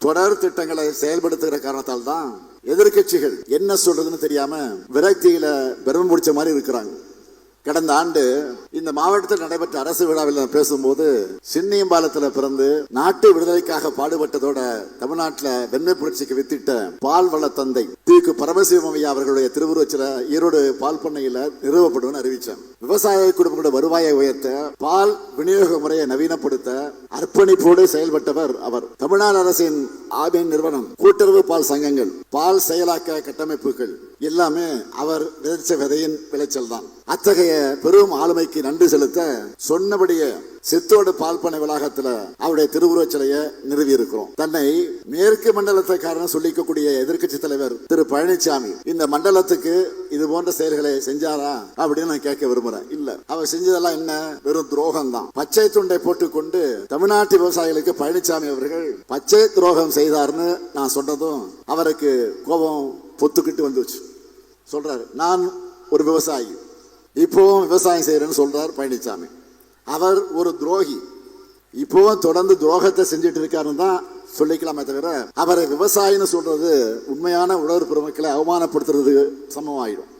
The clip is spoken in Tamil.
தொடர் திட்டங்களை செயல்படுத்துகிற காரணத்தால் தான் எதிர்கட்சிகள் என்ன சொல்றதுன்னு தெரியாம விரக்தியில பிரமம் பிடிச்ச மாதிரி இருக்கிறாங்க. கடந்த ஆண்டு இந்த மாவட்டத்தில் நடைபெற்ற அரசு விழாவில் நான் பேசும்போது சின்னியம்பாலத்தில் பிறந்து நாட்டு விடுதலைக்காக பாடுபட்டதோட தமிழ்நாட்டில் வெண்மை புரட்சிக்கு வித்திட்ட பால் வள தந்தை திரு பரமசிவம் ஐயா அவர்களுடைய திருவுருவச்சில ஈரோடு பால் பண்ணையில நிறுவப்படும் அறிவிச்சேன். விவசாய குடும்பங்களோட வருவாயை உயர்த்த, பால் விநியோக முறையை நவீனப்படுத்த அர்ப்பணிப்போடு செயல்பட்டவர் அவர். தமிழ்நாடு அரசின் ஆவின் நிறுவனம், கூட்டுறவு பால் சங்கங்கள், பால் செயலாக்க கட்டமைப்புகள் எல்லாமே அவர் விதைச்ச விதையின் விளைச்சல் தான். அத்தகைய பெரும் ஆளுமைக்கு நன்றி செலுத்த சொன்னபடியே சித்தோடு பால் பண்ணை வளாகத்தில் அவருடைய திருவுருவச் சிலையை நிறுவி இருக்கிறோம். தன்னை மேற்கு மண்டலத்துக்காரன் சொல்லிக்கக்கூடிய எதிர்கட்சி தலைவர் திரு பழனிசாமி இந்த மண்டலத்துக்கு இது போன்ற செயல்களை செஞ்சாரா அப்படின்னு நான் கேட்க விரும்புறேன். இல்ல, அவர் செஞ்சதெல்லாம் என்ன? வெறும் துரோகம் தான். பச்சை துண்டை போட்டுக்கொண்டு தமிழ்நாட்டு விவசாயிகளுக்கு பழனிசாமி அவர்கள் பச்சை துரோகம் செய்தார்னு நான் சொன்னதும் அவருக்கு கோபம் பொத்துக்கிட்டு வந்துச்சு. சொல்றாரு, நான் ஒரு விவசாயி, இப்போவும் விவசாயம் செய்யறேன்னு சொல்றார் பழனிசாமி. அவர் ஒரு துரோகி, இப்போவும் தொடர்ந்து துரோகத்தை செஞ்சுட்டு இருக்காருன்னு தான் சொல்லிக்கலாமே தவிர அவரை விவசாயின்னு சொல்றது உண்மையான உழவர் பெருமக்களை அவமானப்படுத்துறது சமமாயிடும்.